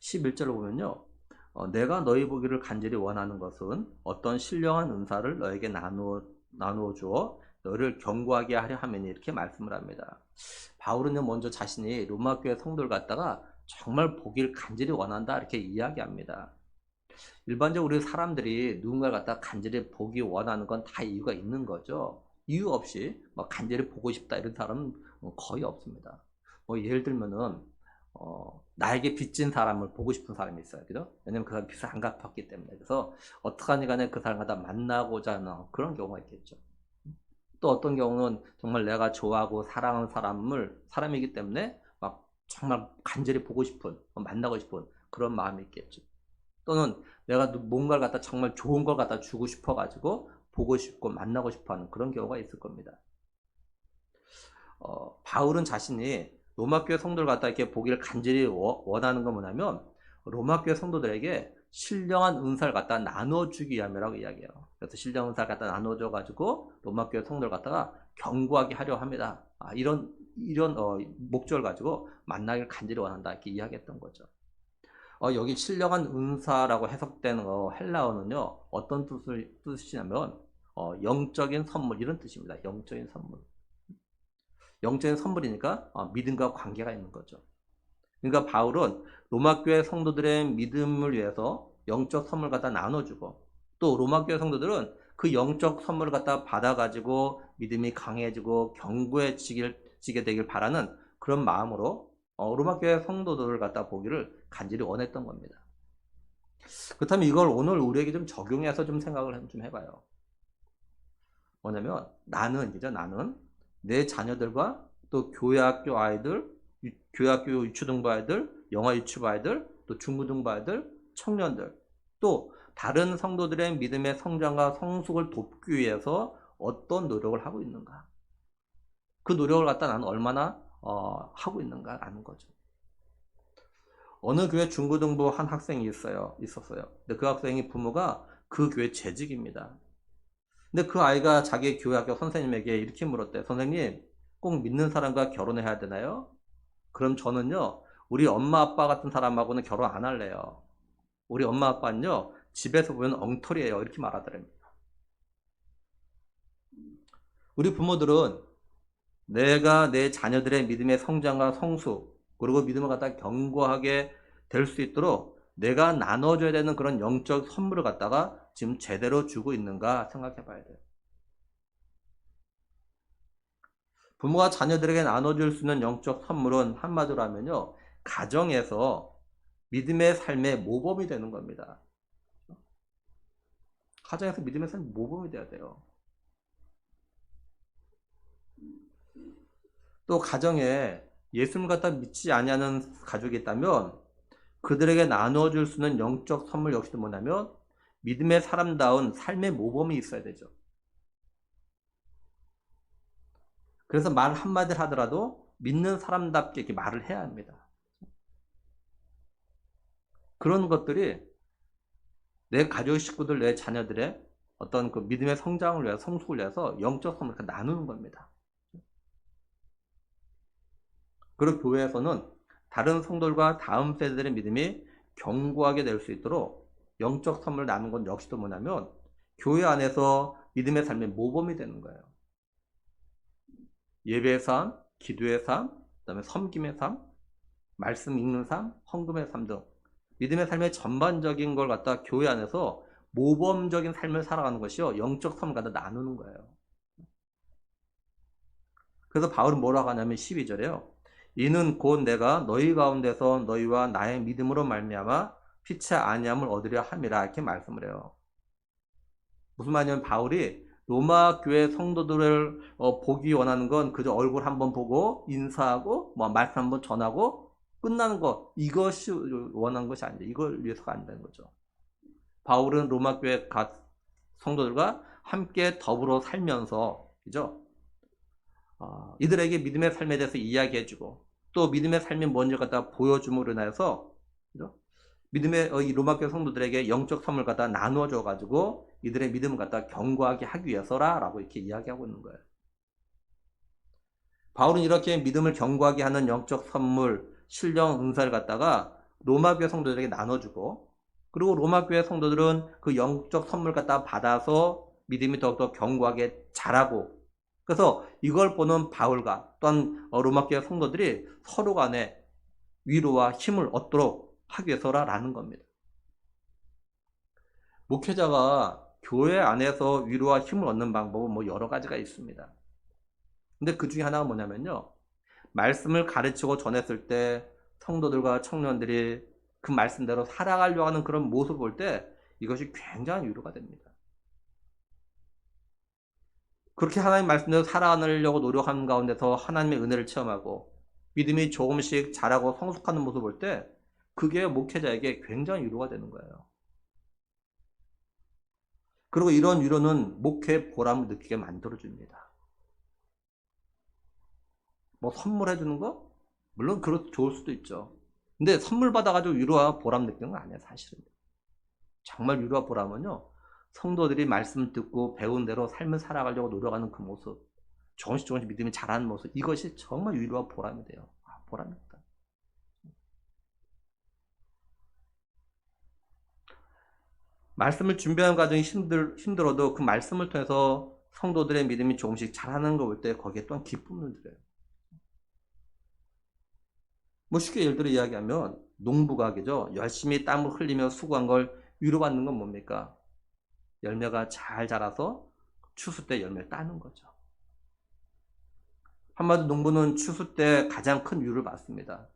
11절을 보면요. 내가 너희 보기를 간절히 원하는 것은 어떤 신령한 은사를 너에게 나누어 주어 너를 견고하게 하려 하면 이렇게 말씀을 합니다. 바울은 먼저 자신이 로마 교회 성도를 갖다가 정말 보기를 간절히 원한다 이렇게 이야기합니다. 일반적으로 우리 사람들이 누군가를 갖다가 간절히 보기 원하는 건 다 이유가 있는 거죠. 이유 없이 막 간절히 보고 싶다 이런 사람은 거의 없습니다. 예를 들면은 나에게 빚진 사람을 보고 싶은 사람이 있어요. 그죠? 왜냐면 그 사람 빚을 안 갚았기 때문에. 그래서 어떡하니 간에 그 사람과 다 만나고자 하는 그런 경우가 있겠죠. 또 어떤 경우는 정말 내가 좋아하고 사랑하는 사람이기 때문에 막 정말 간절히 보고 싶은, 만나고 싶은 그런 마음이 있겠죠. 또는 내가 뭔가를 갖다 정말 좋은 걸 갖다 주고 싶어가지고 보고 싶고 만나고 싶어 하는 그런 경우가 있을 겁니다. 바울은 자신이 로마교회 성도를 갖다 이렇게 보기를 간절히 원하는 건 뭐냐면 로마교회 성도들에게 신령한 은사를 갖다 나눠주기 위함이라고 이야기해요. 그래서 신령한 은사를 갖다 나눠줘가지고 로마교회 성도를 갖다가 견고하게 하려 합니다. 이런 목적을 가지고 만나기를 간절히 원한다 이렇게 이야기했던 거죠. 여기 신령한 은사라고 해석된 헬라어는요 어떤 뜻이냐면 영적인 선물 이런 뜻입니다. 영적인 선물. 영적인 선물이니까 믿음과 관계가 있는 거죠. 그러니까 바울은 로마교회 성도들의 믿음을 위해서 영적 선물 갖다 나눠주고 또 로마교회 성도들은 그 영적 선물을 갖다 받아가지고 믿음이 강해지고 견고해지게 되길 바라는 그런 마음으로 로마교회 성도들을 갖다 보기를 간절히 원했던 겁니다. 그렇다면 이걸 오늘 우리에게 좀 적용해서 좀 생각을 좀 해봐요. 뭐냐면 나는 내 자녀들과 또 교회학교 아이들, 교회학교 유초등부 아이들, 영어 유치부 아이들, 또 중고등부 아이들, 청년들, 또 다른 성도들의 믿음의 성장과 성숙을 돕기 위해서 어떤 노력을 하고 있는가? 그 노력을 갖다 나는 얼마나 하고 있는가라는 거죠. 어느 교회 중고등부 한 학생이 있었어요. 근데 그 학생이 부모가 그 교회 재직입니다. 근데 그 아이가 자기 교회학교 선생님에게 이렇게 물었대요. 선생님, 꼭 믿는 사람과 결혼해야 되나요? 그럼 저는요, 우리 엄마 아빠 같은 사람하고는 결혼 안 할래요. 우리 엄마 아빠는요, 집에서 보면 엉터리예요. 이렇게 말하더랍니다. 우리 부모들은 내가 내 자녀들의 믿음의 성장과 성숙, 그리고 믿음을 갖다 견고하게 될 수 있도록 내가 나눠줘야 되는 그런 영적 선물을 갖다가 지금 제대로 주고 있는가 생각해 봐야 돼요. 부모가 자녀들에게 나눠줄 수 있는 영적 선물은 한마디로 하면요, 가정에서 믿음의 삶의 모범이 되는 겁니다. 가정에서 믿음의 삶의 모범이 돼야 돼요. 또 가정에 예수를 갖다 믿지 아니하는 가족이 있다면 그들에게 나눠줄 수 있는 영적 선물 역시도 뭐냐면 믿음의 사람다운 삶의 모범이 있어야 되죠. 그래서 말 한마디를 하더라도 믿는 사람답게 이렇게 말을 해야 합니다. 그런 것들이 내 가족 식구들, 내 자녀들의 어떤 그 믿음의 성장을 위해서, 성숙을 위해서 영적 선물을 나누는 겁니다. 그리고 교회에서는 다른 성도들과 다음 세대들의 믿음이 견고하게 될 수 있도록 영적 선물을 나누는 건 역시도 뭐냐면 교회 안에서 믿음의 삶의 모범이 되는 거예요. 예배의 삶, 기도의 삶, 그다음에 섬김의 삶, 말씀 읽는 삶, 헌금의 삶 등 믿음의 삶의 전반적인 걸 갖다 교회 안에서 모범적인 삶을 살아가는 것이요 영적 선물을 갖다 나누는 거예요. 그래서 바울은 뭐라고 하냐면 12절에요. 이는 곧 내가 너희 가운데서 너희와 나의 믿음으로 말미암아 피치 아니함을 얻으려 함이라 이렇게 말씀을 해요. 무슨 말이냐면 바울이 로마 교회 성도들을 보기 원하는 건 그저 얼굴 한번 보고 인사하고 말씀 한번 전하고 끝나는 거 이것이 원하는 것이 아니죠. 이걸 위해서가 아니라는 거죠. 바울은 로마 교회 성도들과 함께 더불어 살면서 그죠? 이들에게 믿음의 삶에 대해서 이야기해주고 또 믿음의 삶이 뭔지 갖다 보여줌으로 인해서 그죠? 믿음의 이 로마교회 성도들에게 영적 선물 갖다 나누어줘 가지고 이들의 믿음을 갖다 견고하게 하기 위해서라라고 이렇게 이야기하고 있는 거예요. 바울은 이렇게 믿음을 견고하게 하는 영적 선물, 신령 은사를 갖다가 로마 교회 성도들에게 나눠주고, 그리고 로마 교회 성도들은 그 영적 선물 갖다 받아서 믿음이 더욱더 견고하게 자라고, 그래서 이걸 보는 바울과 또한 로마 교회 성도들이 서로 간에 위로와 힘을 얻도록 하기 위해서라는 겁니다. 목회자가 교회 안에서 위로와 힘을 얻는 방법은 뭐 여러 가지가 있습니다. 근데 그 중에 하나가 뭐냐면요, 말씀을 가르치고 전했을 때 성도들과 청년들이 그 말씀대로 살아가려고 하는 그런 모습을 볼 때 이것이 굉장히 위로가 됩니다. 그렇게 하나님 말씀대로 살아가려고 노력하는 가운데서 하나님의 은혜를 체험하고 믿음이 조금씩 자라고 성숙하는 모습을 볼 때 그게 목회자에게 굉장히 위로가 되는 거예요. 그리고 이런 위로는 목회의 보람을 느끼게 만들어줍니다. 뭐 선물해 주는 거? 물론 좋을 수도 있죠. 근데 선물 받아가지고 위로와 보람 느끼는 건 아니에요, 사실은. 정말 위로와 보람은요, 성도들이 말씀 듣고 배운 대로 삶을 살아가려고 노력하는 그 모습, 조금씩 믿음이 자라는 모습, 이것이 정말 위로와 보람이 돼요. 보람입니다. 말씀을 준비하는 과정이 힘들어도 그 말씀을 통해서 성도들의 믿음이 조금씩 자라는 걸 볼 때 거기에 또한 기쁨을 드려요. 뭐 쉽게 예를 들어 이야기하면 농부가 그죠, 열심히 땀을 흘리며 수고한 걸 위로받는 건 뭡니까? 열매가 잘 자라서 추수 때 열매를 따는 거죠. 한마디로 농부는 추수 때 가장 큰 위로를 받습니다.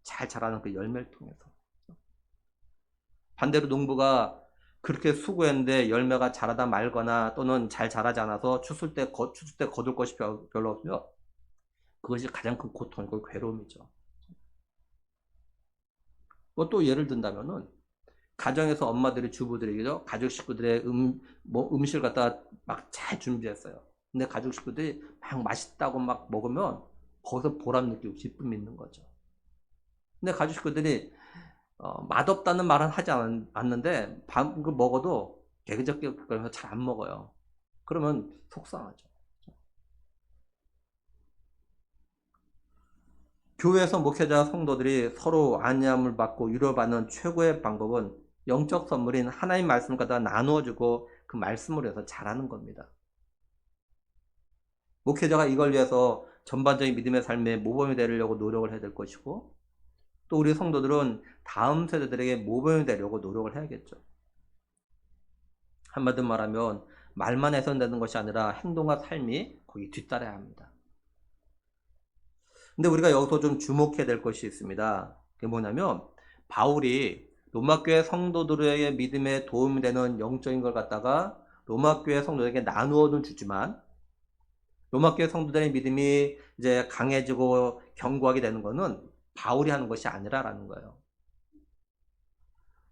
잘 자라는 그 열매를 통해서. 반대로 농부가 그렇게 수고했는데 열매가 자라다 말거나 또는 잘 자라지 않아서 추수 때 거둘 것이 별로 없으면 그것이 가장 큰 고통이고 괴로움이죠. 뭐 또 예를 든다면은 가정에서 엄마들이 주부들이죠, 가족 식구들의 음식을 갖다 막 잘 준비했어요. 근데 가족 식구들이 막 맛있다고 막 먹으면 거기서 보람 느끼고 기쁨이 있는 거죠. 근데 가족 식구들이 맛없다는 말은 하지 않는데 그 먹어도 개그적게 잘 안 먹어요. 그러면 속상하죠. 교회에서 목회자 성도들이 서로 안위함을 받고 위로받는 최고의 방법은 영적 선물인 하나님 말씀을 갖다 나누어주고 그 말씀으로 해서 자라는 겁니다. 목회자가 이걸 위해서 전반적인 믿음의 삶에 모범이 되려고 노력을 해야 될 것이고, 또 우리 성도들은 다음 세대들에게 모범이 되려고 노력을 해야겠죠. 한마디로 말하면 말만 해서는 되는 것이 아니라 행동과 삶이 거기 뒤따라야 합니다. 근데 우리가 여기서 좀 주목해야 될 것이 있습니다. 그게 뭐냐면 바울이 로마교회 성도들에게 믿음에 도움이 되는 영적인 걸 갖다가 로마교회 성도들에게 나누어는 주지만 로마교회 성도들의 믿음이 이제 강해지고 견고하게 되는 것은 바울이 하는 것이 아니라라는 거예요.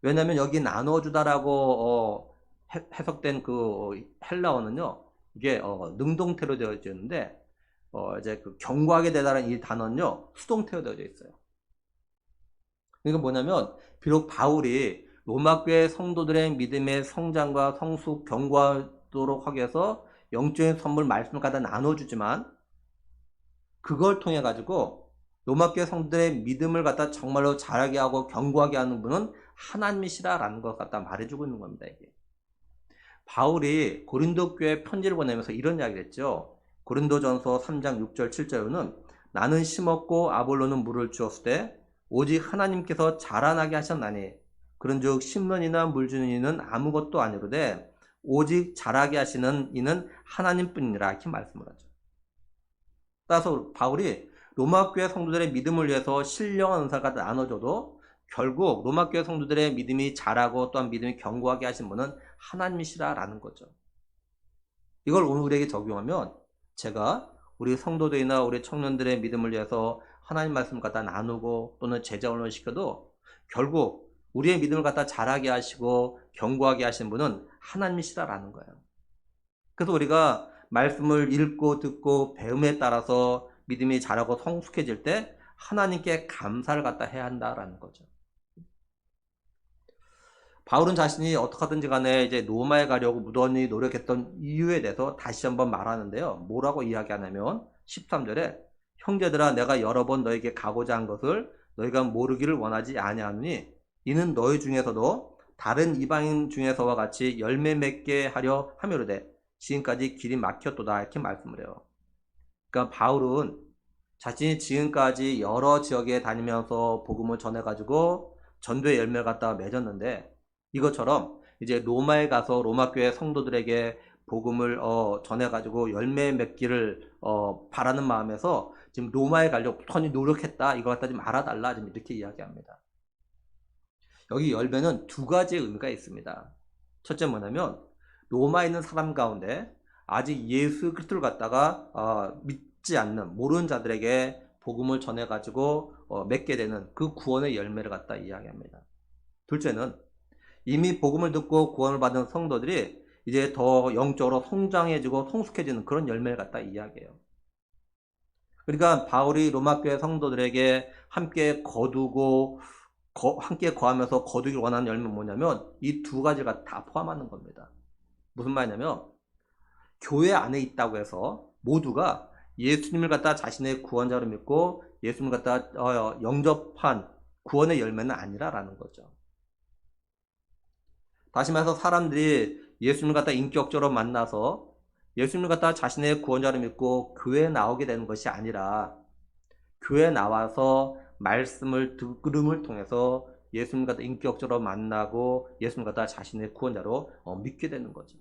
왜냐하면 여기 나눠주다라고 해석된 그 헬라어는요, 이게 능동태로 되어져 있는데 이제 그 견고하게 되다라는 이 단어는요, 수동태로 되어져 있어요. 이건 뭐냐면 비록 바울이 로마교회 성도들의 믿음의 성장과 성숙 견고하도록 하기 위해서 영적인 선물 말씀을 갖다 나눠주지만 그걸 통해 가지고 로마교회 성도들의 믿음을 갖다 정말로 자라게 하고 견고하게 하는 분은 하나님이시라라는 것 갖다 말해주고 있는 겁니다. 이게 바울이 고린도 교회 편지를 보내면서 이런 이야기를 했죠. 고린도전서 3장 6절 7절에는 나는 심었고 아볼로는 물을 주었을 때 오직 하나님께서 자라나게 하셨나니 그런즉 심는 이나 물 주는 이는 아무것도 아니로되 오직 자라게 하시는 이는 하나님뿐이라 이렇게 말씀을 하죠. 따라서 바울이 로마교회 성도들의 믿음을 위해서 신령한 은사가 나눠줘도 결국 로마교회 성도들의 믿음이 자라고 또한 믿음이 견고하게 하신 분은 하나님이시라라는 거죠. 이걸 오늘 우리에게 적용하면 제가 우리 성도들이나 우리 청년들의 믿음을 위해서 하나님 말씀을 갖다 나누고 또는 제자 훈련을 시켜도 결국 우리의 믿음을 갖다 자라게 하시고 견고하게 하신 분은 하나님이시라라는 거예요. 그래서 우리가 말씀을 읽고 듣고 배움에 따라서 믿음이 자라고 성숙해질 때 하나님께 감사를 갖다 해야 한다라는 거죠. 바울은 자신이 어떻게 하든지 간에 이제 로마에 가려고 무던히 노력했던 이유에 대해서 다시 한번 말하는데요. 뭐라고 이야기하냐면 13절에 형제들아 내가 여러 번 너에게 가고자 한 것을 너희가 모르기를 원하지 아니하노니 이는 너희 중에서도 다른 이방인 중에서와 같이 열매 맺게 하려 함이로되 지금까지 길이 막혔도다 이렇게 말씀을 해요. 그러니까 바울은 자신이 지금까지 여러 지역에 다니면서 복음을 전해가지고 전도의 열매를 갖다가 맺었는데 이것처럼 이제 로마에 가서 로마 교회 성도들에게 복음을 전해가지고 열매 맺기를 바라는 마음에서 지금 로마에 가려고 부단히 노력했다. 이거 갖다 좀 알아달라. 지금 이렇게 이야기합니다. 여기 열매는 두 가지의 의미가 있습니다. 첫째 뭐냐면 로마에 있는 사람 가운데 아직 예수 그리스도를 갖다가 믿지 않는 모르는 자들에게 복음을 전해가지고 맺게 되는 그 구원의 열매를 갖다 이야기합니다. 둘째는 이미 복음을 듣고 구원을 받은 성도들이 이제 더 영적으로 성장해지고 성숙해지는 그런 열매를 갖다 이야기해요. 그러니까 바울이 로마 교회 성도들에게 함께 거두고 함께 거하면서 거두길 원하는 열매는 뭐냐면 이 두 가지가 다 포함하는 겁니다. 무슨 말이냐면 교회 안에 있다고 해서 모두가 예수님을 갖다 자신의 구원자로 믿고 예수님을 갖다 영접한 구원의 열매는 아니라라는 거죠. 다시 말해서 사람들이 예수님을 갖다 인격적으로 만나서 예수님을 갖다 자신의 구원자로 믿고 교회에 나오게 되는 것이 아니라 교회에 나와서 말씀을 들음을 통해서 예수님을 갖다 인격적으로 만나고 예수님을 갖다 자신의 구원자로 믿게 되는 거죠.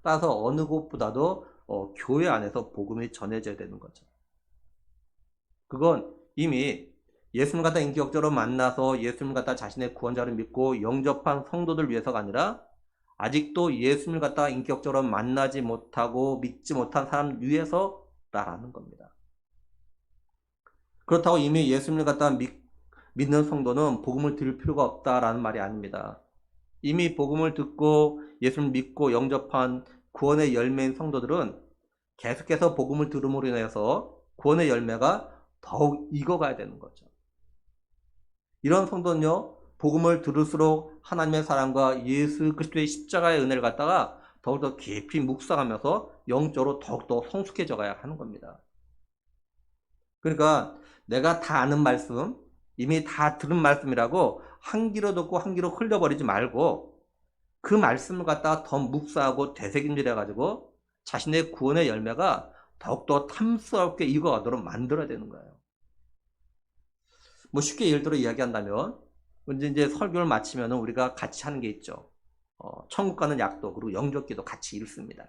따라서 어느 곳보다도 교회 안에서 복음이 전해져야 되는 거죠. 그건 이미 예수님을 갖다 인격적으로 만나서 예수님을 갖다 자신의 구원자를 믿고 영접한 성도들 위해서가 아니라 아직도 예수님을 갖다 인격적으로 만나지 못하고 믿지 못한 사람 위해서라는 겁니다. 그렇다고 이미 예수님을 갖다 믿는 성도는 복음을 들을 필요가 없다라는 말이 아닙니다. 이미 복음을 듣고 예수님을 믿고 영접한 구원의 열매인 성도들은 계속해서 복음을 들음으로 인해서 구원의 열매가 더욱 익어가야 되는 거죠. 이런 성도는요, 복음을 들을수록 하나님의 사랑과 예수 그리스도의 십자가의 은혜를 갖다가 더욱더 깊이 묵상하면서 영적으로 더욱더 성숙해져 가야 하는 겁니다. 그러니까 내가 다 아는 말씀, 이미 다 들은 말씀이라고 한 귀로 듣고 한 귀로 흘려버리지 말고 그 말씀을 갖다가 더 묵상하고 되새김질해 가지고 자신의 구원의 열매가 더욱더 탐스럽게 익어가도록 만들어야 되는 거예요. 뭐 쉽게 예를 들어 이야기한다면 이제 설교를 마치면 우리가 같이 하는 게 있죠. 천국 가는 약도 그리고 영접기도 같이 읽습니다.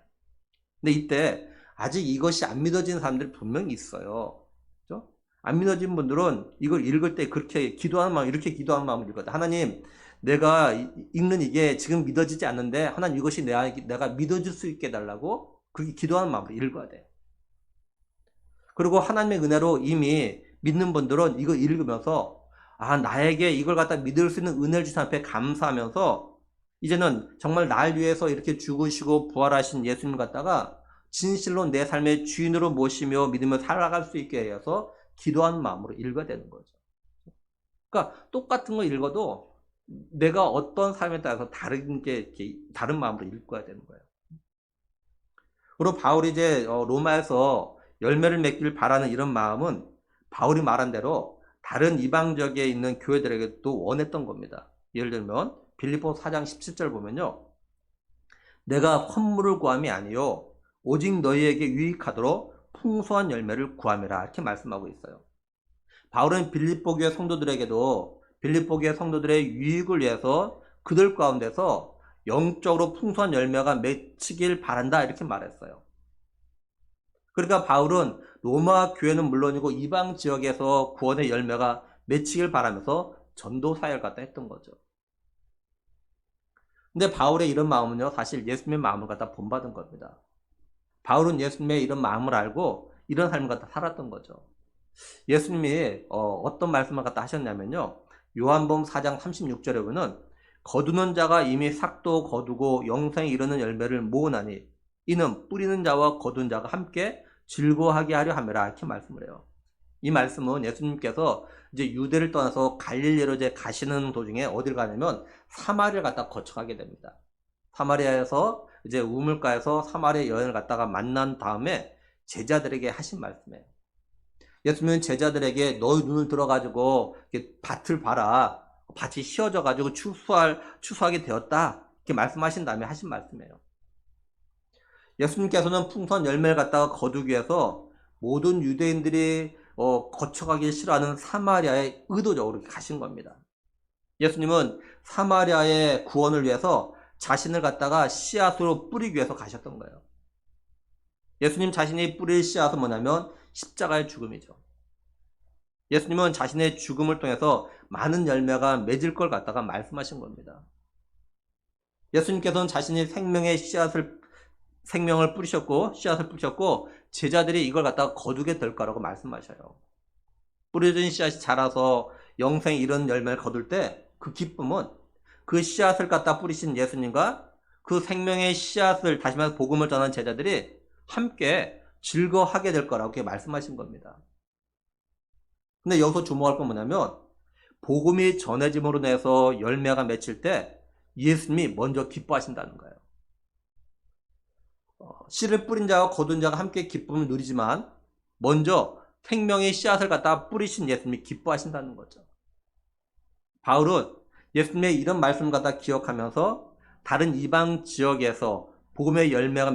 근데 이때 아직 이것이 안 믿어진 사람들이 분명히 있어요. 그렇죠? 안 믿어진 분들은 이걸 읽을 때 그렇게 기도하는 마음, 이렇게 기도하는 마음을 읽거든. 하나님, 내가 읽는 이게 지금 믿어지지 않는데 하나님 이것이 내가 믿어질 수 있게 해달라고 그렇게 기도하는 마음으로 읽어야 돼. 그리고 하나님의 은혜로 이미 믿는 분들은 이거 읽으면서 나에게 이걸 갖다 믿을 수 있는 은혜를 주신 앞에 감사하면서 이제는 정말 날 위해서 이렇게 죽으시고 부활하신 예수님을 갖다가 진실로 내 삶의 주인으로 모시며 믿으며 살아갈 수 있게 해서 기도하는 마음으로 읽어야 되는 거죠. 그러니까 똑같은 거 읽어도 내가 어떤 삶에 따라서 다른 마음으로 읽어야 되는 거예요. 그리고 바울이 이제 로마에서 열매를 맺길 바라는 이런 마음은 바울이 말한 대로 다른 이방 지역에 있는 교회들에게도 원했던 겁니다. 예를 들면 빌립보 4장 17절 보면요. 내가 헌물을 구함이 아니요 오직 너희에게 유익하도록 풍성한 열매를 구함이라 이렇게 말씀하고 있어요. 바울은 빌립보 교회 성도들에게도 빌립보 교회 성도들의 유익을 위해서 그들 가운데서 영적으로 풍성한 열매가 맺히길 바란다 이렇게 말했어요. 그러니까 바울은 로마 교회는 물론이고 이방 지역에서 구원의 열매가 맺히길 바라면서 전도 사역을 갖다 했던 거죠. 근데 바울의 이런 마음은요, 사실 예수님의 마음을 갖다 본받은 겁니다. 바울은 예수님의 이런 마음을 알고 이런 삶을 갖다 살았던 거죠. 예수님이 어떤 말씀을 갖다 하셨냐면요, 요한복음 4장 36절에 보면 거두는 자가 이미 삭도 거두고 영생에 이르는 열매를 모으나니 이는 뿌리는 자와 거둔 자가 함께 즐거워하게 하려 함이라 이렇게 말씀을 해요. 이 말씀은 예수님께서 이제 유대를 떠나서 갈릴리로 이제 가시는 도중에 어딜 가냐면 사마리아를 갖다 거쳐가게 됩니다. 사마리아에서 이제 우물가에서 사마리아 여인을 갖다가 만난 다음에 제자들에게 하신 말씀이에요. 예수님은 제자들에게 너희 눈을 들어가지고 밭을 봐라. 밭이 휘어져가지고 추수하게 되었다. 이렇게 말씀하신 다음에 하신 말씀이에요. 예수님께서는 풍선 열매를 갖다가 거두기 위해서 모든 유대인들이 거쳐가기 싫어하는 사마리아에 의도적으로 가신 겁니다. 예수님은 사마리아의 구원을 위해서 자신을 갖다가 씨앗으로 뿌리기 위해서 가셨던 거예요. 예수님 자신이 뿌릴 씨앗은 뭐냐면 십자가의 죽음이죠. 예수님은 자신의 죽음을 통해서 많은 열매가 맺을 걸 갖다가 말씀하신 겁니다. 예수님께서는 자신이 생명을 뿌리셨고 씨앗을 뿌리셨고 제자들이 이걸 갖다가 거두게 될 거라고 말씀하셔요. 뿌려진 씨앗이 자라서 영생 이런 열매를 거둘 때 그 기쁨은 그 씨앗을 갖다 뿌리신 예수님과 그 생명의 씨앗을 다시 말해서 복음을 전한 제자들이 함께 즐거워하게 될 거라고 말씀하신 겁니다. 근데 여기서 주목할 건 뭐냐면 복음이 전해짐으로 인해서 열매가 맺힐 때 예수님이 먼저 기뻐하신다는 거예요. 씨를 뿌린 자와 거둔 자가 함께 기쁨을 누리지만 먼저 생명의 씨앗을 갖다 뿌리신 예수님이 기뻐하신다는 거죠. 바울은 예수님의 이런 말씀을 갖다 기억하면서 다른 이방 지역에서 복음의 열매가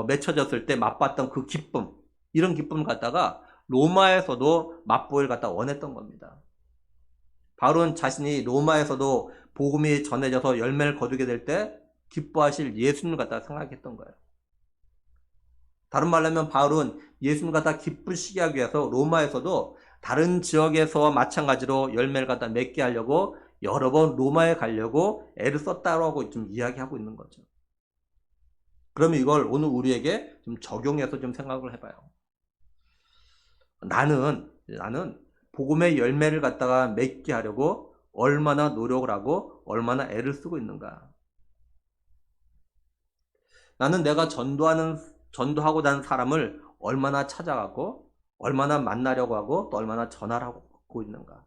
맺혀졌을 때 맛봤던 그 기쁨, 이런 기쁨을 갖다가 로마에서도 맛보기를 갖다 원했던 겁니다. 바울은 자신이 로마에서도 복음이 전해져서 열매를 거두게 될 때 기뻐하실 예수님을 갖다 생각했던 거예요. 다른 말로 하면 바울은 예수님을 갖다 기쁘시게 하기 위해서 로마에서도 다른 지역에서와 마찬가지로 열매를 갖다 맺게 하려고 여러 번 로마에 가려고 애를 썼다고 좀 이야기하고 있는 거죠. 그러면 이걸 오늘 우리에게 좀 적용해서 좀 생각을 해봐요. 나는 복음의 열매를 갖다가 맺게 하려고 얼마나 노력을 하고 얼마나 애를 쓰고 있는가. 나는 내가 전도하고자 하는 사람을 얼마나 찾아가고 얼마나 만나려고 하고 또 얼마나 전화하고 있는가.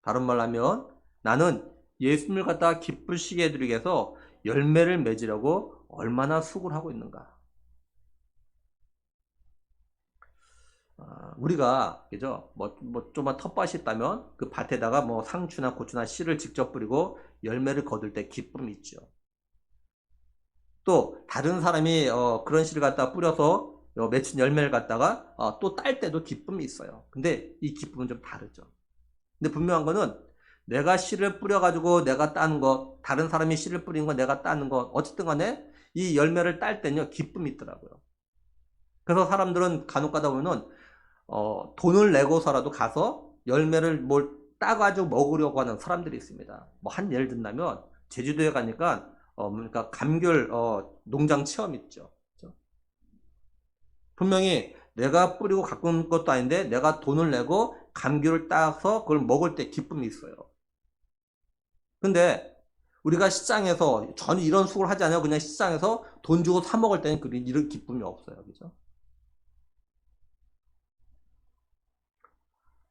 다른 말로 하면 나는 예수님을 갖다가 기쁘시게 해드리기 위해서 열매를 맺으려고 얼마나 수고를 하고 있는가. 우리가 그죠? 좀만 텃밭이 있다면 그 밭에다가 상추나 고추나 씨를 직접 뿌리고 열매를 거둘 때 기쁨이 있죠. 또 다른 사람이 그런 씨를 갖다 뿌려서 맺힌 열매를 갖다가 또 딸 때도 기쁨이 있어요. 근데 이 기쁨은 좀 다르죠. 근데 분명한 거는 내가 씨를 뿌려가지고 내가 따는 거, 다른 사람이 씨를 뿌린 거 내가 따는 거, 어쨌든 간에 이 열매를 딸 때는요 기쁨이 있더라고요. 그래서 사람들은 간혹 가다 보면은 돈을 내고서라도 가서 열매를 뭘 따가지고 먹으려고 하는 사람들이 있습니다. 한 예를 든다면 제주도에 가니까 그러니까 감귤 농장 체험 있죠. 그렇죠? 분명히 내가 뿌리고 갖고 온 것도 아닌데 내가 돈을 내고 감귤을 따서 그걸 먹을 때 기쁨이 있어요. 근데 우리가 시장에서 전혀 이런 수고를 하지 않아요. 그냥 시장에서 돈 주고 사 먹을 때는 이런 기쁨이 없어요. 그죠?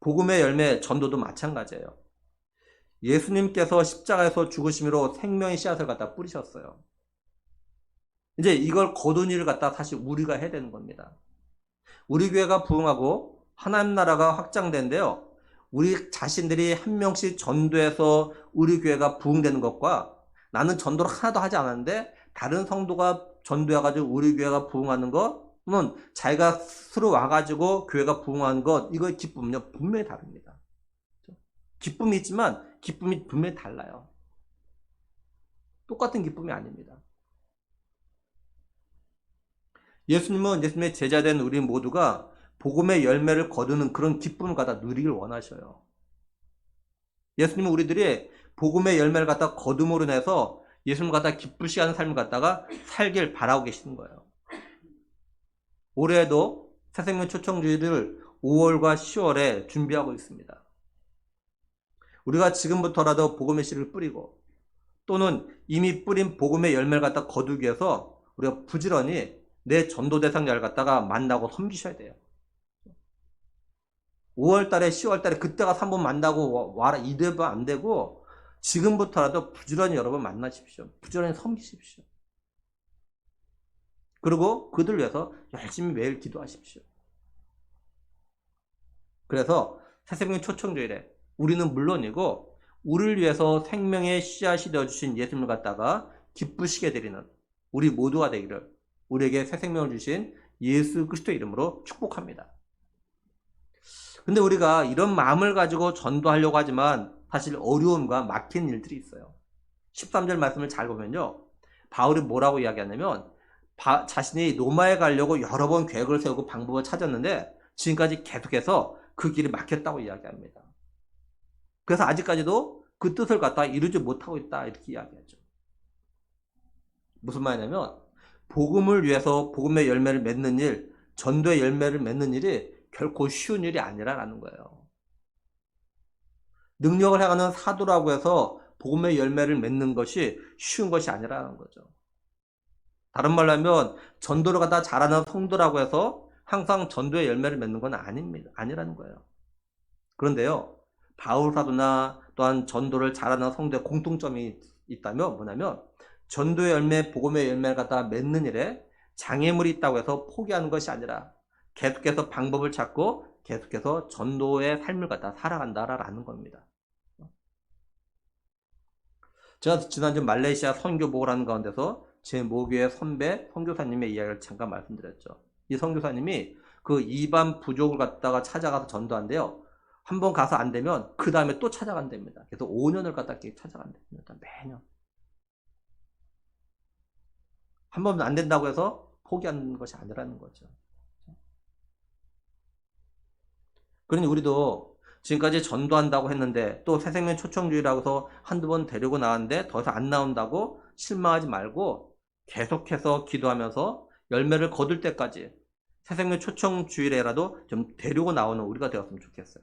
복음의 열매 전도도 마찬가지예요. 예수님께서 십자가에서 죽으심으로 생명의 씨앗을 갖다 뿌리셨어요. 이제 이걸 거둔 일을 갖다 사실 우리가 해야 되는 겁니다. 우리 교회가 부흥하고 하나님 나라가 확장되는데요. 우리 자신들이 한 명씩 전도해서 우리 교회가 부흥되는 것과 나는 전도를 하나도 하지 않았는데 다른 성도가 전도해가지고 우리 교회가 부흥하는 것은 자기가 스스로 와가지고 교회가 부흥하는 것, 이거의 기쁨은요 분명히 다릅니다. 기쁨이 있지만 기쁨이 분명히 달라요. 똑같은 기쁨이 아닙니다. 예수님은 예수님의 제자된 우리 모두가 복음의 열매를 거두는 그런 기쁨을 갖다 누리길 원하셔요. 예수님은 우리들이 복음의 열매를 갖다 거둠으로 인해서 예수님을 갖다 기쁘시게 하는 삶을 갖다가 살길 바라고 계시는 거예요. 올해도 새생명 초청주의를 5월과 10월에 준비하고 있습니다. 우리가 지금부터라도 복음의 씨를 뿌리고 또는 이미 뿌린 복음의 열매를 갖다 거두기 위해서 우리가 부지런히 내 전도 대상자를 갖다가 만나고 섬기셔야 돼요. 5월달에 10월달에 그때가 3번 만나고 와라 이대도 안 되고 지금부터라도 부지런히 여러분 만나십시오. 부지런히 섬기십시오. 그리고 그들 위해서 열심히 매일 기도하십시오. 그래서 새생명 초청주일에 우리는 물론이고 우리를 위해서 생명의 씨앗이 되어주신 예수님을 갖다가 기쁘시게 드리는 우리 모두가 되기를 우리에게 새 생명을 주신 예수 그리스도의 이름으로 축복합니다. 근데 우리가 이런 마음을 가지고 전도하려고 하지만 사실 어려움과 막힌 일들이 있어요. 13절 말씀을 잘 보면요. 바울이 뭐라고 이야기하냐면 자신이 로마에 가려고 여러 번 계획을 세우고 방법을 찾았는데 지금까지 계속해서 그 길이 막혔다고 이야기합니다. 그래서 아직까지도 그 뜻을 갖다 이루지 못하고 있다 이렇게 이야기하죠. 무슨 말이냐면 복음을 위해서 복음의 열매를 맺는 일, 전도의 열매를 맺는 일이 결코 쉬운 일이 아니라는 거예요. 능력을 행하는 사도라고 해서 복음의 열매를 맺는 것이 쉬운 것이 아니라는 거죠. 다른 말로 하면 전도를 갖다 잘하는 성도라고 해서 항상 전도의 열매를 맺는 건 아니라는 거예요. 그런데요, 바울 사도나 또한 전도를 잘하는 성도의 공통점이 있다면 뭐냐면 전도의 열매, 복음의 열매를 갖다 맺는 일에 장애물이 있다고 해서 포기하는 것이 아니라 계속해서 방법을 찾고 계속해서 전도의 삶을 갖다 살아간다라는 겁니다. 제가 지난주 말레이시아 선교복을 하는 가운데서 제 모교의 선배 선교사님의 이야기를 잠깐 말씀드렸죠. 이 선교사님이 그 이반 부족을 갖다가 찾아가서 전도한대요. 한번 가서 안 되면 그 다음에 또 찾아간답니다. 그래서 5년을 갖다 찾아간답니다. 매년. 한 번 안 된다고 해서 포기하는 것이 아니라는 거죠. 그러니 우리도 지금까지 전도한다고 했는데 또 새생명 초청주의라고 해서 한두 번 데리고 나왔는데 더 이상 안 나온다고 실망하지 말고 계속해서 기도하면서 열매를 거둘 때까지 새생명 초청주의라도 좀 데리고 나오는 우리가 되었으면 좋겠어요.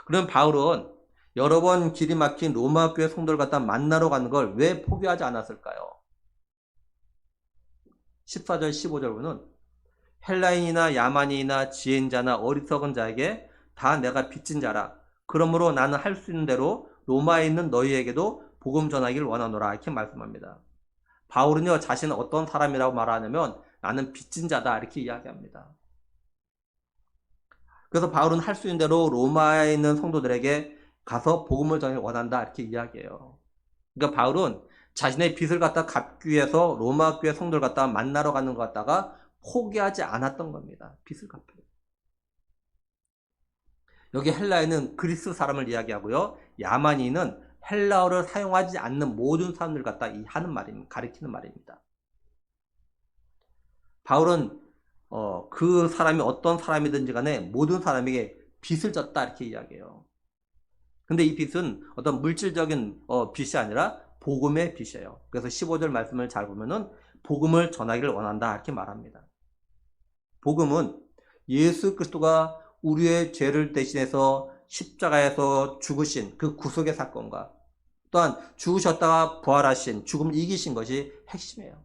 그럼 바울은 여러 번 길이 막힌 로마 교회 성도를 갖다 만나러 가는 걸 왜 포기하지 않았을까요? 14절 15절 보면 헬라인이나 야만인이나 지혜인자나 어리석은 자에게 다 내가 빚진 자라. 그러므로 나는 할 수 있는 대로 로마에 있는 너희에게도 복음 전하기를 원하노라. 이렇게 말씀합니다. 바울은요, 자신은 어떤 사람이라고 말하냐면 나는 빚진 자다. 이렇게 이야기합니다. 그래서 바울은 할 수 있는 대로 로마에 있는 성도들에게 가서 복음을 전하기를 원한다. 이렇게 이야기해요. 그러니까 바울은 자신의 빚을 갖다 갚기 위해서 로마 교회 성도를 갖다가 만나러 가는 것 갖다가 포기하지 않았던 겁니다. 빚을 갚아요. 여기 헬라에는 그리스 사람을 이야기하고요. 야만인은 헬라어를 사용하지 않는 모든 사람들 갖다 하는 말입니다. 가리키는 말입니다. 바울은 그 사람이 어떤 사람이든지 간에 모든 사람에게 빚을 졌다 이렇게 이야기해요. 근데 이 빚은 어떤 물질적인 빚이 아니라 복음의 빚이에요. 그래서 15절 말씀을 잘 보면은 복음을 전하기를 원한다 이렇게 말합니다. 복음은 예수 그리스도가 우리의 죄를 대신해서 십자가에서 죽으신 그 구속의 사건과 또한 죽으셨다가 부활하신 죽음 이기신 것이 핵심이에요.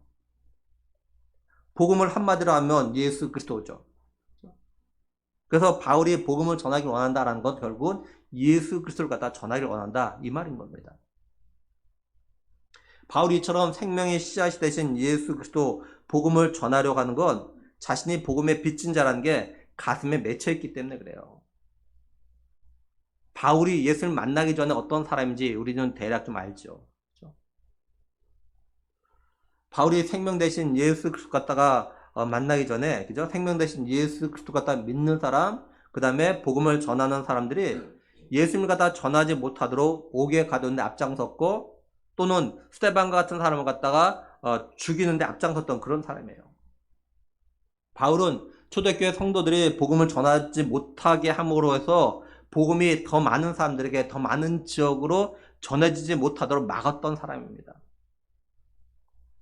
복음을 한마디로 하면 예수 그리스도죠. 그래서 바울이 복음을 전하기를 원한다라는 건 결국은 예수 그리스도를 갖다 전하기를 원한다 이 말인 겁니다. 바울이 이처럼 생명의 씨앗이 되신 예수 그리스도 복음을 전하려고 하는 건 자신이 복음에 빚진 자라는 게 가슴에 맺혀있기 때문에 그래요. 바울이 예수를 만나기 전에 어떤 사람인지 우리는 대략 좀 알죠. 그렇죠? 바울이 생명 대신 예수 그리스도 갖다가 만나기 전에 그죠? 생명 대신 예수 그리스도 갖다 믿는 사람, 그 다음에 복음을 전하는 사람들이 예수님을 갖다 전하지 못하도록 옥에 가두는데 앞장섰고 또는 스데반과 같은 사람을 갖다가 죽이는데 앞장섰던 그런 사람이에요. 바울은 초대교회 성도들이 복음을 전하지 못하게 함으로 해서 복음이 더 많은 사람들에게 더 많은 지역으로 전해지지 못하도록 막았던 사람입니다.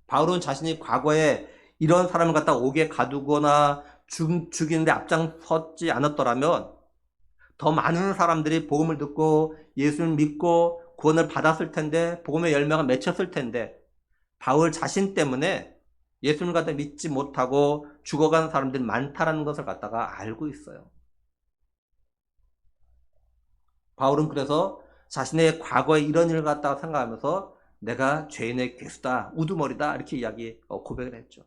바울은 자신이 과거에 이런 사람을 갖다 옥에 가두거나 죽이는데 앞장섰지 않았더라면 더 많은 사람들이 복음을 듣고 예수를 믿고 구원을 받았을 텐데 복음의 열매가 맺혔을 텐데 바울 자신 때문에 예수님을 갖다 믿지 못하고 죽어간 사람들이 많다라는 것을 갖다가 알고 있어요. 바울은 그래서 자신의 과거의 이런 일을 갖다가 생각하면서 내가 죄인의 괴수다, 우두머리다 이렇게 고백을 했죠.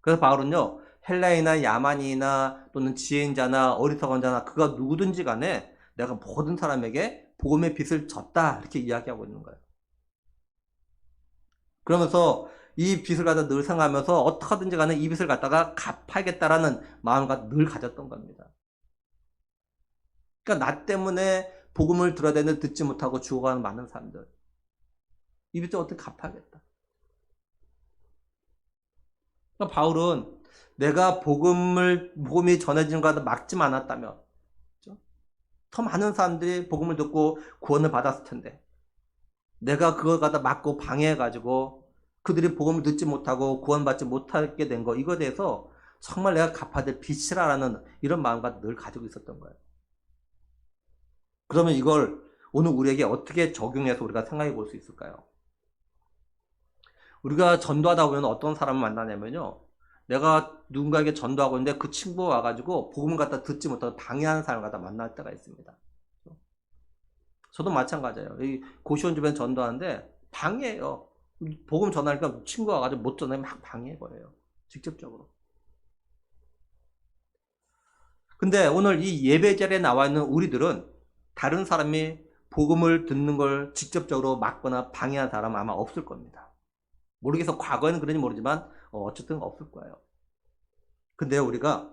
그래서 바울은요 헬라이나 야만이나 또는 지혜인자나 어리석은 자나 그가 누구든지 간에 내가 모든 사람에게 복음의 빚을 졌다 이렇게 이야기하고 있는 거예요. 그러면서 이 빚을 갖다 늘 생각하면서 어떻게든지 간에 이 빚을 갖다가 갚아야겠다라는 마음을 늘 가졌던 겁니다. 그러니까 나 때문에 복음을 들어야 되는데 듣지 못하고 죽어가는 많은 사람들. 이 빚을 어떻게 갚아야겠다. 그러니까 바울은 내가 복음이 전해지는 것을 막지 않았다면, 그렇죠? 더 많은 사람들이 복음을 듣고 구원을 받았을 텐데, 내가 그걸 갖다 막고 방해해가지고 그들이 복음을 듣지 못하고 구원받지 못하게 된 거, 이거에 대해서 정말 내가 갚아야 될 빚이라는 이런 마음과 늘 가지고 있었던 거예요. 그러면 이걸 오늘 우리에게 어떻게 적용해서 우리가 생각해 볼 수 있을까요? 우리가 전도하다 보면 어떤 사람을 만나냐면요. 내가 누군가에게 전도하고 있는데 그 친구가 와가지고 복음을 갖다 듣지 못하고 방해하는 사람을 갖다 만날 때가 있습니다. 저도 마찬가지예요. 이 고시원 주변 전도하는데 방해해요. 복음 전하니까 친구가 와가지고 못 전해 막 방해해버려요. 직접적으로. 근데 오늘 이 예배 자리에 나와 있는 우리들은 다른 사람이 복음을 듣는 걸 직접적으로 막거나 방해한 사람은 아마 없을 겁니다. 모르겠어. 과거에는 그런지 모르지만 어쨌든 없을 거예요. 근데 우리가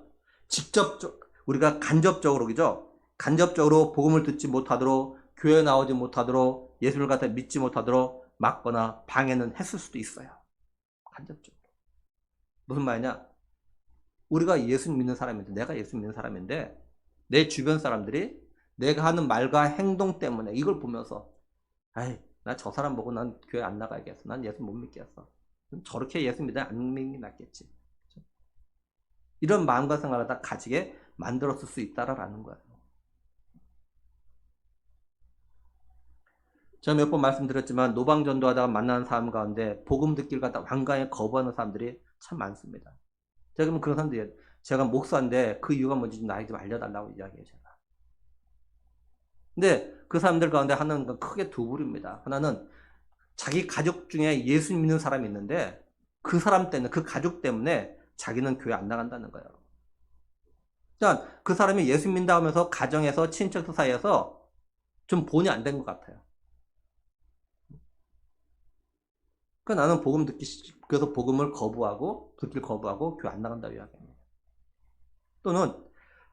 우리가 간접적으로, 그죠? 간접적으로 복음을 듣지 못하도록, 교회에 나오지 못하도록, 예수를 갖다 믿지 못하도록 막거나 방해는 했을 수도 있어요. 간접적으로. 무슨 말이냐? 우리가 예수 믿는 사람인데, 내가 예수 믿는 사람인데, 내 주변 사람들이 내가 하는 말과 행동 때문에 이걸 보면서, 아이, 나 저 사람 보고 난 교회 안 나가야겠어. 난 예수 못 믿겠어. 저렇게 예수 믿으면 안 믿는 게 낫겠지. 이런 마음과 생각을 다 가지게 만들었을 수 있다라는 거예요. 제가 몇 번 말씀드렸지만 노방전도하다가 만나는 사람 가운데 복음 듣기를 갖다 완강히 거부하는 사람들이 참 많습니다. 제가 그러면 그런 사람들이 제가 목사인데 그 이유가 뭔지 나에게 좀 알려달라고 이야기해요. 제가. 근데 그 사람들 가운데 하나는 크게 두 부류입니다. 하나는 자기 가족 중에 예수 믿는 사람이 있는데 그 사람 때문에, 그 가족 때문에 자기는 교회 안 나간다는 거예요. 그러니까 그 사람이 예수 믿는다 하면서 가정에서 친척 사이에서 좀 본이 안 된 것 같아요. 그러니까 나는 그래서 복음을 듣기를 거부하고 교회 안 나간다고 이야기합니다. 또는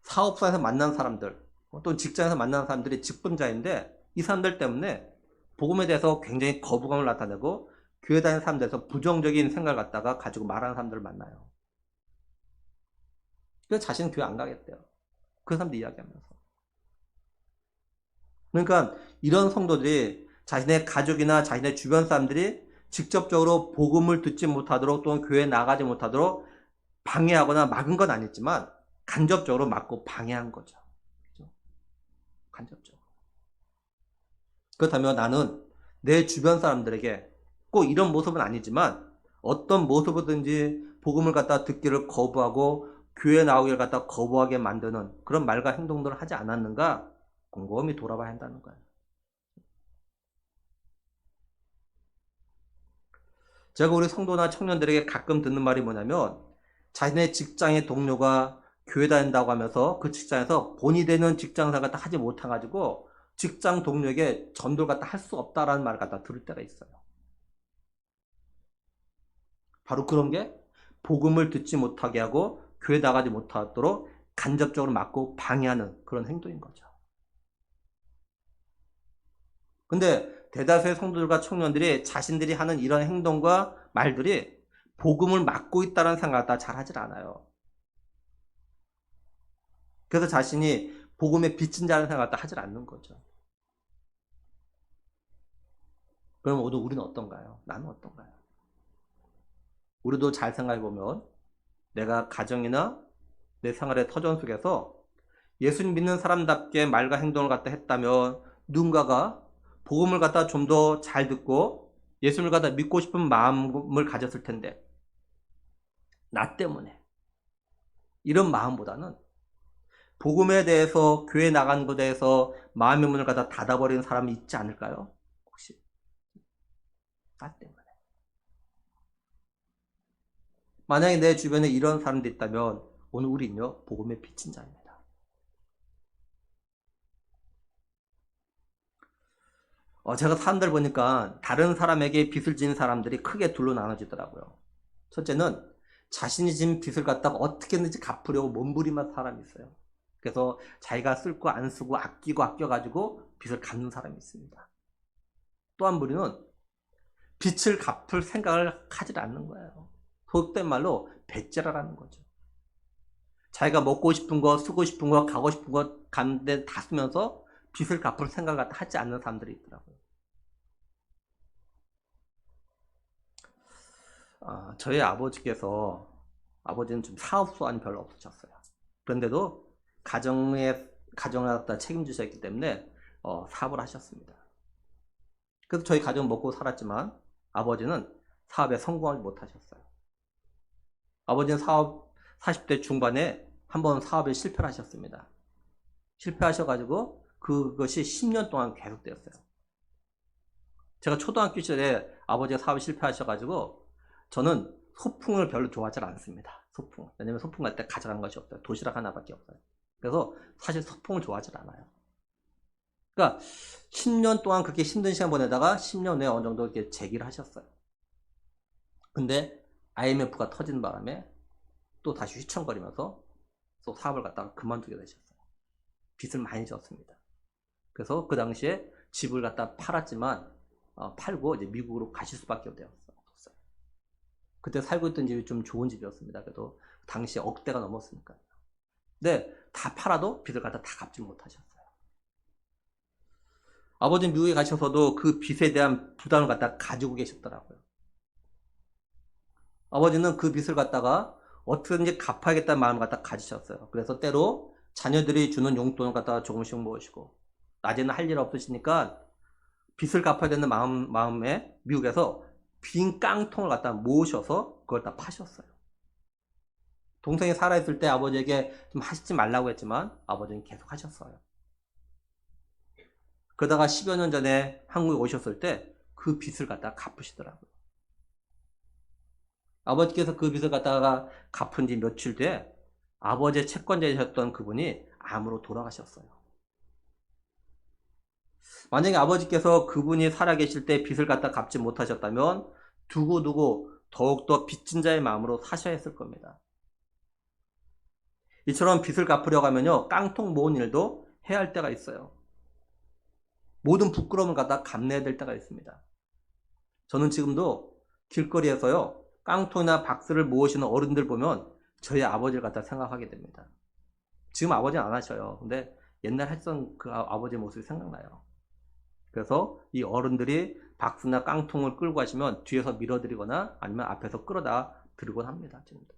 사업사에서 만난 사람들, 또는 직장에서 만나는 사람들이 직분자인데 이 사람들 때문에 복음에 대해서 굉장히 거부감을 나타내고 교회 다니는 사람들에서 부정적인 생각을 갖다가 가지고 말하는 사람들을 만나요. 그래서 자신은 교회 안 가겠대요. 그 사람들 이야기하면서. 그러니까 이런 성도들이 자신의 가족이나 자신의 주변 사람들이 직접적으로 복음을 듣지 못하도록 또는 교회에 나가지 못하도록 방해하거나 막은 건 아니지만 간접적으로 막고 방해한 거죠. 그렇죠? 간접적으로. 그렇다면 나는 내 주변 사람들에게 꼭 이런 모습은 아니지만 어떤 모습이든지 복음을 갖다 듣기를 거부하고 교회 나오기를 갖다 거부하게 만드는 그런 말과 행동들을 하지 않았는가 곰곰이 돌아봐야 한다는 거예요. 제가 우리 성도나 청년들에게 가끔 듣는 말이 뭐냐면 자신의 직장의 동료가 교회 다닌다고 하면서 그 직장에서 본이 되는 직장생활 갖다 하지 못해가지고 직장 동료에게 전도를 갖다 할 수 없다라는 말을 갖다 들을 때가 있어요. 바로 그런 게 복음을 듣지 못하게 하고 교회 나가지 못하도록 간접적으로 막고 방해하는 그런 행동인 거죠. 근데 대다수의 성도들과 청년들이 자신들이 하는 이런 행동과 말들이 복음을 막고 있다는 생각을 다 잘 하질 않아요. 그래서 자신이 복음의 빚진 자라는 생각을 다 하질 않는 거죠. 그럼 오늘 우리는 어떤가요? 나는 어떤가요? 우리도 잘 생각해보면 내가 가정이나 내 생활의 터전 속에서 예수님 믿는 사람답게 말과 행동을 갖다 했다면 누군가가 복음을 갖다 좀 더 잘 듣고 예수님을 갖다 믿고 싶은 마음을 가졌을 텐데 나 때문에 이런 마음보다는 복음에 대해서 교회 나가는 것에 대해서 마음의 문을 갖다 닫아버리는 사람이 있지 않을까요? 혹시 나 때문에 만약에 내 주변에 이런 사람들이 있다면 오늘 우리는요, 복음의 빚진 자입니다. 제가 사람들 보니까 다른 사람에게 빚을 지는 사람들이 크게 둘로 나눠지더라고요. 첫째는 자신이 진 빚을 갖다가 어떻게든지 갚으려고 몸부림한 사람이 있어요. 그래서 자기가 쓸 거 안 쓰고 아끼고 아껴가지고 빚을 갚는 사람이 있습니다. 또 한 부류는 빚을 갚을 생각을 하지 않는 거예요. 속된 말로 배째라라는 거죠. 자기가 먹고 싶은 거, 쓰고 싶은 거, 가고 싶은 거 가는데 다 쓰면서 빚을 갚을 생각을 하지 않는 사람들이 있더라고요. 저희 아버지는 좀 사업 수완이 별로 없으셨어요. 그런데도 가정을 갖다 책임지셨기 때문에 사업을 하셨습니다. 그래서 저희 가정은 먹고 살았지만 아버지는 사업에 성공하지 못하셨어요. 아버지는 40대 중반에 한번 사업에 실패를 하셨습니다. 실패하셔가지고 그것이 10년 동안 계속되었어요. 제가 초등학교 시절에 아버지가 사업에 실패하셔가지고 저는 소풍을 별로 좋아하지 않습니다. 소풍. 왜냐면 소풍 갈 때 가져간 것이 없어요. 도시락 하나밖에 없어요. 그래서 사실 소풍을 좋아하지 않아요. 그러니까 10년 동안 그렇게 힘든 시간 보내다가 10년 후에 어느 정도 이렇게 재기를 하셨어요. 근데 IMF가 터진 바람에 또 다시 휘청거리면서 또 사업을 갖다가 그만두게 되셨어요. 빚을 많이 졌습니다. 그래서 그 당시에 집을 갖다 팔았지만 팔고 이제 미국으로 가실 수밖에 없었어요. 그때 살고 있던 집이 좀 좋은 집이었습니다. 그래도 당시에 억대가 넘었으니까요. 근데 다 팔아도 빚을 갖다 다 갚지 못하셨어요. 아버지는 미국에 가셔서도 그 빚에 대한 부담을 갖다 가지고 계셨더라고요. 아버지는 그 빚을 갖다가 어떻게든지 갚아야겠다는 마음을 갖다 가지셨어요. 그래서 때로 자녀들이 주는 용돈을 갖다가 조금씩 모으시고 낮에는 할 일 없으시니까 빚을 갚아야 되는 마음에 미국에서 빈 깡통을 갖다 모으셔서 그걸 다 파셨어요. 동생이 살아있을 때 아버지에게 좀 하시지 말라고 했지만 아버지는 계속 하셨어요. 그러다가 10여 년 전에 한국에 오셨을 때 그 빚을 갖다가 갚으시더라고요. 아버지께서 그 빚을 갖다가 갚은 지 며칠 뒤에 아버지의 채권자이셨던 그분이 암으로 돌아가셨어요. 만약에 아버지께서 그분이 살아계실 때 빚을 갖다 갚지 못하셨다면 두고두고 더욱더 빚진 자의 마음으로 사셔야 했을 겁니다. 이처럼 빚을 갚으려고 하면요, 깡통 모은 일도 해야 할 때가 있어요. 모든 부끄러움을 갖다 감내해야 될 때가 있습니다. 저는 지금도 길거리에서요, 깡통이나 박스를 모으시는 어른들 보면 저희 아버지를 갖다 생각하게 됩니다. 지금 아버지는 안 하셔요. 근데 옛날 했던 그 아버지의 모습이 생각나요. 그래서 이 어른들이 박스나 깡통을 끌고 가시면 뒤에서 밀어드리거나 아니면 앞에서 끌어다 드리곤 합니다. 지금도.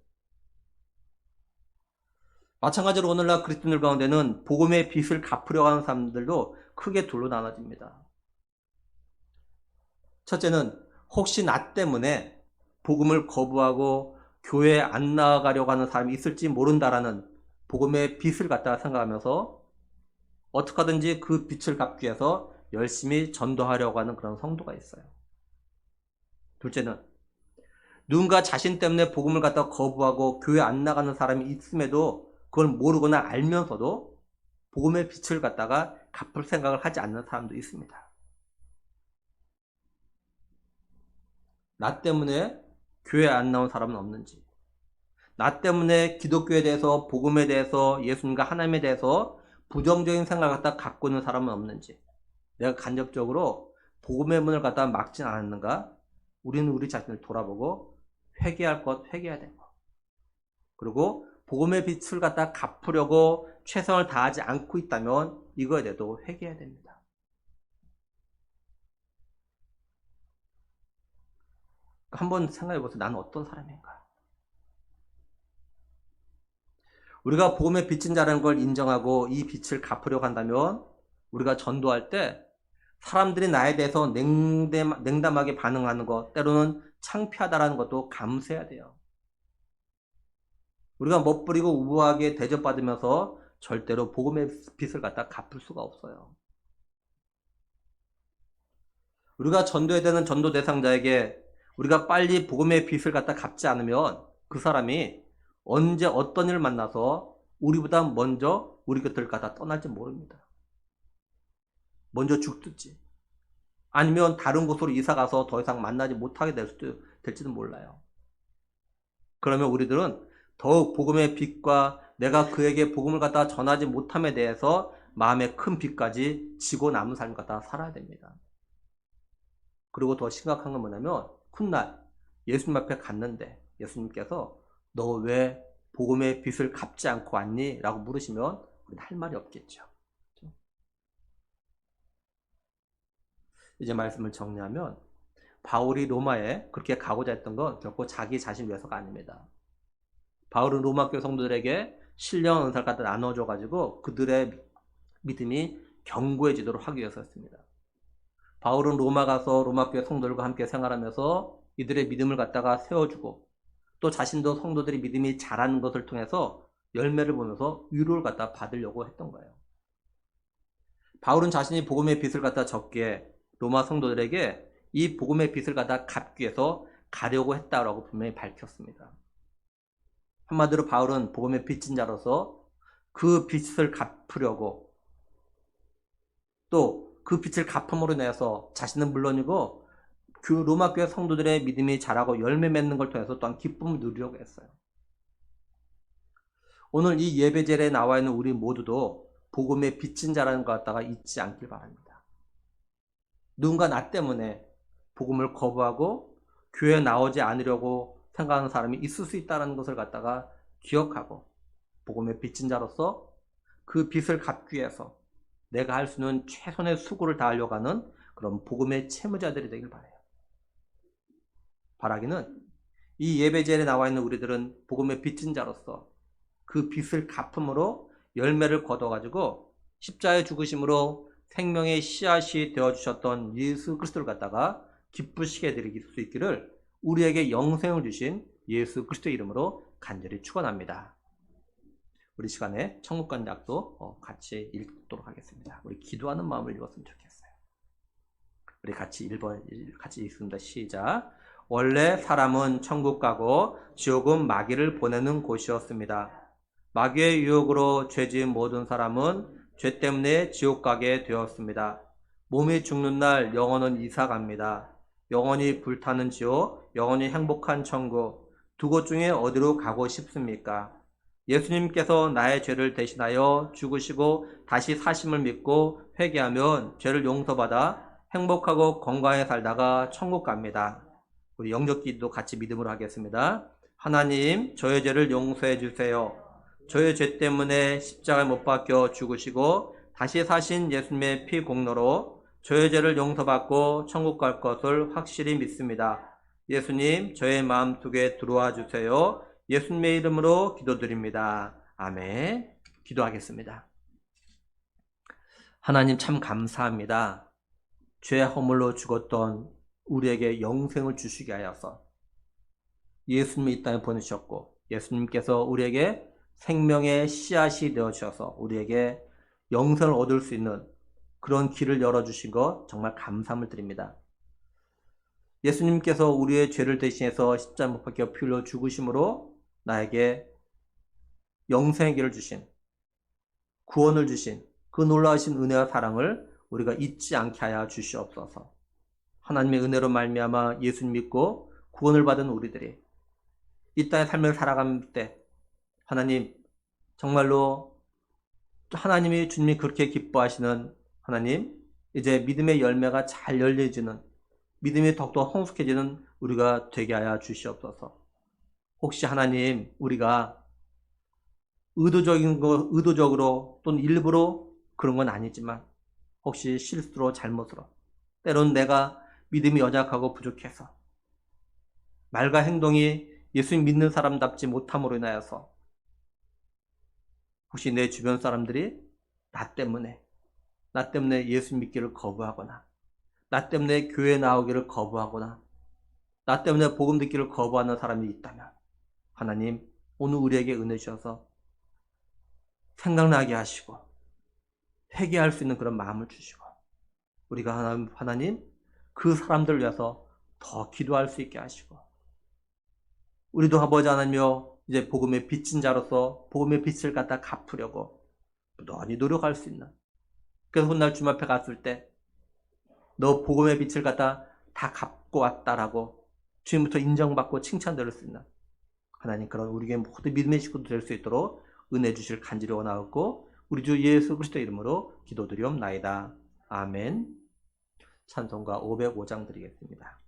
마찬가지로 오늘날 그리스도인들 가운데는 복음의 빚을 갚으려고 하는 사람들도 크게 둘로 나눠집니다. 첫째는 혹시 나 때문에 복음을 거부하고 교회에 안 나아가려고 하는 사람이 있을지 모른다라는 복음의 빚을 갖다가 생각하면서 어떻게 하든지 그 빚을 갚기 위해서 열심히 전도하려고 하는 그런 성도가 있어요. 둘째는 누군가 자신 때문에 복음을 갖다가 거부하고 교회 안 나가는 사람이 있음에도 그걸 모르거나 알면서도 복음의 빚을 갖다가 갚을 생각을 하지 않는 사람도 있습니다. 나 때문에 교회 안 나온 사람은 없는지, 나 때문에 기독교에 대해서, 복음에 대해서, 예수님과 하나님에 대해서 부정적인 생각을 갖다 갖고 있는 사람은 없는지, 내가 간접적으로 복음의 문을 갖다 막진 않았는가? 우리는 우리 자신을 돌아보고 회개할 것 회개해야 되고, 그리고 복음의 빛을 갖다 갚으려고 최선을 다하지 않고 있다면 이거에 대해서 회개해야 됩니다. 한번 생각해 보세요. 나는 어떤 사람인가? 우리가 복음의 빛인 자라는 걸 인정하고 이 빛을 갚으려고 한다면 우리가 전도할 때 사람들이 나에 대해서 냉담하게 반응하는 것, 때로는 창피하다라는 것도 감수해야 돼요. 우리가 멋부리고 우아하게 대접받으면서 절대로 복음의 빛을 갖다 갚을 수가 없어요. 우리가 전도해야 되는 전도 대상자에게 우리가 빨리 복음의 빛을 갖다 갚지 않으면 그 사람이 언제 어떤 일을 만나서 우리보다 먼저 우리 곁을 가다 떠날지 모릅니다. 먼저 죽든지 아니면 다른 곳으로 이사가서 더 이상 만나지 못하게 될지도 몰라요. 그러면 우리들은 더욱 복음의 빛과 내가 그에게 복음을 갖다 전하지 못함에 대해서 마음의 큰 빚까지 지고 남은 삶을 갖다 살아야 됩니다. 그리고 더 심각한 건 뭐냐면 훗날 예수님 앞에 갔는데 예수님께서 너 왜 복음의 빚을 갚지 않고 왔니? 라고 물으시면 우리는 할 말이 없겠죠. 이제 말씀을 정리하면 바울이 로마에 그렇게 가고자 했던 건 결코 자기 자신 위해서가 아닙니다. 바울은 로마 교회 성도들에게 신령한 은사를 갖다 나눠줘가지고 그들의 믿음이 견고해지도록 하기 위해서였습니다. 바울은 로마 가서 로마 교회 성도들과 함께 생활하면서 이들의 믿음을 갖다가 세워주고 또 자신도 성도들이 믿음이 자라는 것을 통해서 열매를 보면서 위로를 갖다 받으려고 했던 거예요. 바울은 자신이 복음의 빚을 갖다 졌기에 로마 성도들에게 이 복음의 빚을 갖다 갚기 위해서 가려고 했다라고 분명히 밝혔습니다. 한마디로 바울은 복음의 빚진 자로서 그 빚을 갚으려고 또 그 빚을 갚음으로 인해서 자신은 물론이고 그 로마 교회 성도들의 믿음이 자라고 열매 맺는 걸 통해서 또한 기쁨을 누리려고 했어요. 오늘 이 예배제에 나와 있는 우리 모두도 복음의 빚진 자라는 것 갖다가 잊지 않길 바랍니다. 누군가 나 때문에 복음을 거부하고 교회에 나오지 않으려고 생각하는 사람이 있을 수 있다는 것을 갖다가 기억하고 복음의 빚진 자로서 그 빚을 갚기 위해서 내가 할 수 있는 최선의 수고를 다하려고 하는 그런 복음의 채무자들이 되길 바라요. 바라기는 이 예배제에 나와 있는 우리들은 복음의 빚진 자로서 그 빚을 갚음으로 열매를 거둬가지고 십자가의 죽으심으로 생명의 씨앗이 되어주셨던 예수 그리스도를 갖다가 기쁘시게 해드릴 수 있기를 우리에게 영생을 주신 예수 그리스도의 이름으로 간절히 축원합니다. 우리 시간에 천국 간 약도 같이 읽도록 하겠습니다. 우리 기도하는 마음을 읽었으면 좋겠어요. 우리 같이 읽습니다. 시작. 원래 사람은 천국 가고 지옥은 마귀를 보내는 곳이었습니다. 마귀의 유혹으로 죄지은 모든 사람은 죄 때문에 지옥 가게 되었습니다. 몸이 죽는 날 영혼은 이사 갑니다. 영원히 불타는 지옥, 영원히 행복한 천국, 두 곳 중에 어디로 가고 싶습니까? 예수님께서 나의 죄를 대신하여 죽으시고 다시 사심을 믿고 회개하면 죄를 용서받아 행복하고 건강하게 살다가 천국 갑니다. 우리 영접기도 같이 믿음으로 하겠습니다. 하나님, 저의 죄를 용서해 주세요. 저의 죄 때문에 십자가에 못 박혀 죽으시고 다시 사신 예수님의 피 공로로 저의 죄를 용서받고 천국 갈 것을 확실히 믿습니다. 예수님, 저의 마음속에 들어와 주세요. 예수님의 이름으로 기도드립니다. 아멘. 기도하겠습니다. 하나님 참 감사합니다. 죄 허물로 죽었던 우리에게 영생을 주시게 하여서 예수님이 이 땅에 보내주셨고 예수님께서 우리에게 생명의 씨앗이 되어주셔서 우리에게 영생을 얻을 수 있는 그런 길을 열어주신 것 정말 감사함을 드립니다. 예수님께서 우리의 죄를 대신해서 십자가 못 박혀 피 흘려 죽으심으로 나에게 영생의 길을 주신, 구원을 주신 그 놀라우신 은혜와 사랑을 우리가 잊지 않게 하여 주시옵소서. 하나님의 은혜로 말미암아 예수님 믿고 구원을 받은 우리들이 이 땅의 삶을 살아갈 때 하나님 정말로 하나님이 주님이 그렇게 기뻐하시는 하나님 이제 믿음의 열매가 잘 열려지는 믿음이 더욱더 성숙해지는 우리가 되게 하여 주시옵소서. 혹시 하나님 우리가 의도적으로 또는 일부러 그런 건 아니지만 혹시 실수로 잘못으로 때론 내가 믿음이 연약하고 부족해서 말과 행동이 예수님 믿는 사람답지 못함으로 인하여서 혹시 내 주변 사람들이 나 때문에 예수 믿기를 거부하거나 나 때문에 교회 나오기를 거부하거나 나 때문에 복음 듣기를 거부하는 사람이 있다면 하나님 오늘 우리에게 은혜 주셔서 생각나게 하시고 회개할 수 있는 그런 마음을 주시고 우리가 하나님 그 사람들을 위해서 더 기도할 수 있게 하시고 우리도 아버지 하나님이여 이제 복음의 빚진 자로서 복음의 빚을 갖다 갚으려고 부단히 노력할 수 있나. 그래서 훗날 주님 앞에 갔을 때 너 복음의 빚을 갖다 다 갚고 왔다라고 주님부터 인정받고 칭찬들을 수 있나. 하나님 그런 우리 교회 모든 믿음의 식구도 될 수 있도록 은혜 주실 간절히 원하옵고 우리 주 예수 그리스도의 이름으로 기도드리옵나이다. 아멘. 찬송가 505장 드리겠습니다.